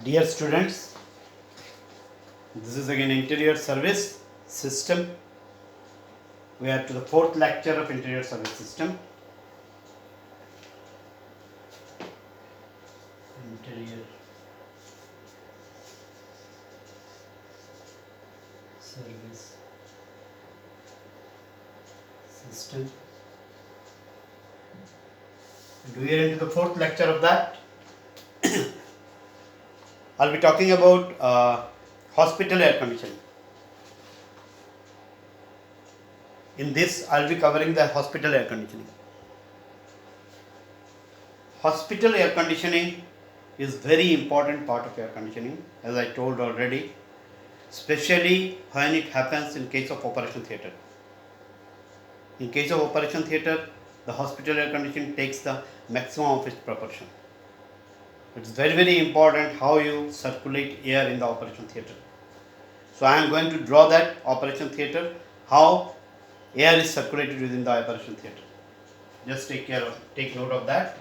Dear students, this is again interior service system. We are to the fourth lecture of interior service system. Interior service system. And we are into the fourth lecture of that. I'll be talking about hospital air conditioning. In this, I'll be covering the hospital air conditioning. Hospital air conditioning is very important part of air conditioning, as I told already, especially when it happens in case of operation theatre. In case of operation theatre, the hospital air conditioning takes the maximum of its proportion. It's very important how you circulate air in the operation theatre. So I am going to draw that operation theatre, how air is circulated within the operation theatre. Just take note of that.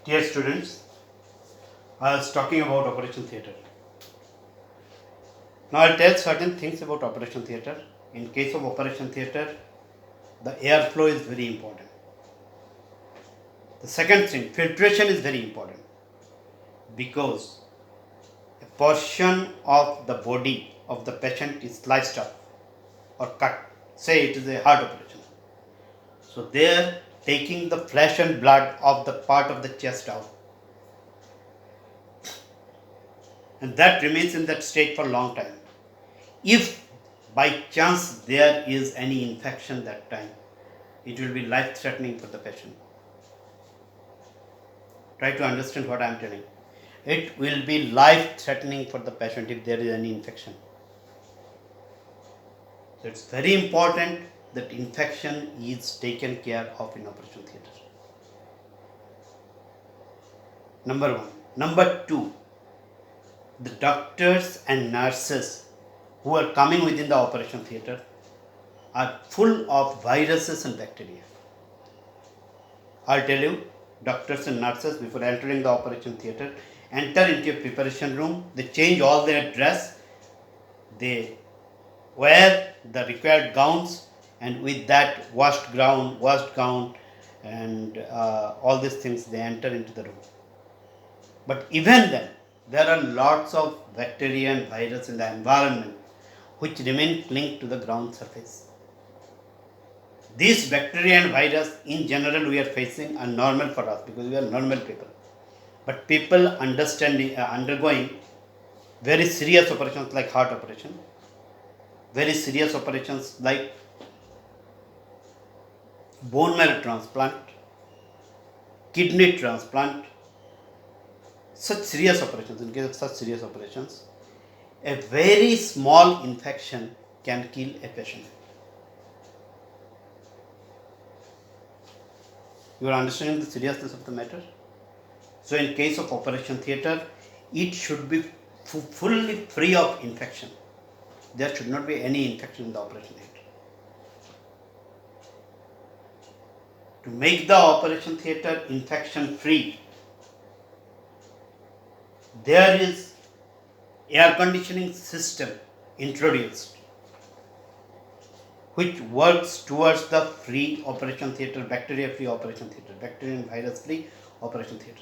Dear students, I was talking about operation theatre. Now I'll tell certain things about operation theatre. In case of operation theatre, the airflow is very important. The second thing, filtration is very important because a portion of the body of the patient is sliced off or cut. Say it is a heart operation. So there, taking the flesh and blood of the part of the chest out, and that remains in that state for a long time. If by chance there is any infection that time, it will be life threatening for the patient. Try to understand what I am telling. It will be life threatening for the patient if there is any infection. So it's very important that infection is taken care of in operation theatre. Number one. Number two, the doctors and nurses who are coming within the operation theatre are full of viruses and bacteria. I'll tell you, doctors and nurses before entering the operation theatre enter into a preparation room, they change all their dress, they wear the required gowns, and with that washed gown and all these things, they enter into the room. But even then, there are lots of bacteria and virus in the environment which remain linked to the ground surface. These bacteria and virus in general we are facing are normal for us because we are normal people. But people undergoing very serious operations like heart operation, very serious operations like bone marrow transplant, kidney transplant, such serious operations, in case of such serious operations, a very small infection can kill a patient. You are understanding the seriousness of the matter? So in case of operation theatre, it should be fully free of infection. There should not be any infection in the operation theatre. To make the operation theatre infection free, there is air conditioning system introduced which works towards the free operation theatre, bacteria free operation theatre, bacteria and virus free operation theatre.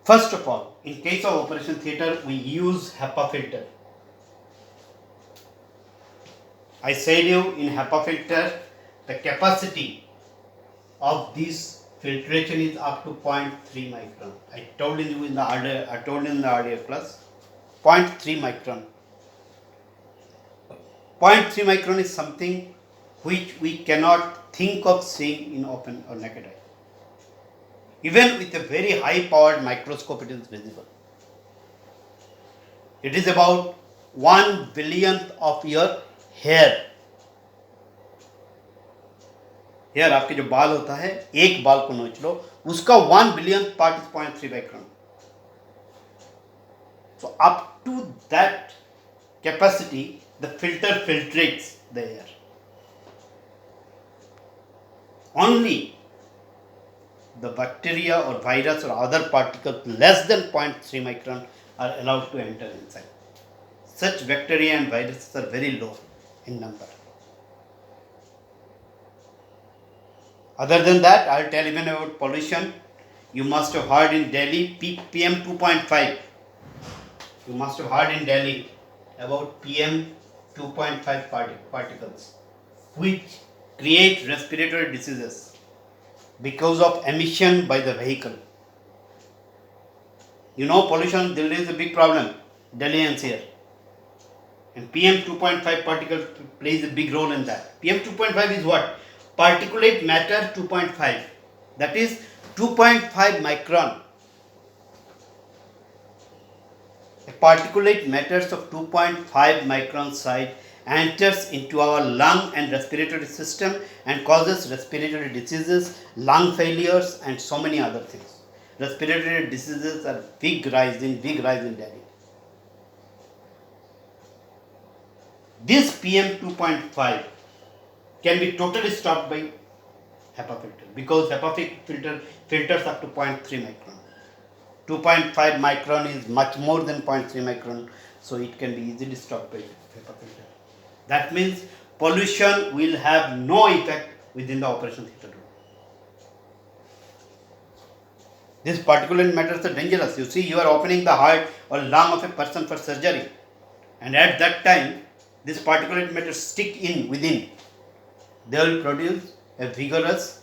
First of all, in case of operation theatre, we use HEPA filter. I said you in HEPA filter, the capacity of this filtration is up to 0.3 micron. I told you in the earlier class, 0.3 micron. 0.3 micron is something which we cannot think of seeing in open or naked eye. Even with a very high powered microscope, it is visible. It is about 1 billionth of your hair. Hair आपके जो बाल होता है, एक बाल को नोच लो, उसका 1 billion part is 0.3 micron. So up to that capacity, the filter filtrates the air. Only the bacteria or virus or other particles less than 0.3 micron are allowed to enter inside. Such bacteria and viruses are very low in number. Other than that, I'll tell even about pollution. You must have heard in Delhi PM 2.5. You must have heard in Delhi about PM 2.5 particles, which create respiratory diseases because of emission by the vehicle. You know, pollution, Delhi is a big problem. Delhi NCR. And PM 2.5 particle plays a big role in that. PM 2.5 is what? Particulate matter 2.5. That is 2.5 micron. A particulate matters of 2.5 micron size enters into our lung and respiratory system and causes respiratory diseases, lung failures, and so many other things. Respiratory diseases are big rise in Delhi. This PM 2.5 can be totally stopped by HEPA filter, because HEPA filter filters up to 0.3 micron. 2.5 micron is much more than 0.3 micron, so it can be easily stopped by HEPA filter. That means pollution will have no effect within the operation theatre room. These particulate matters are dangerous. You see, you are opening the heart or lung of a person for surgery, and at that time, these particulate matters stick in within. They will produce a vigorous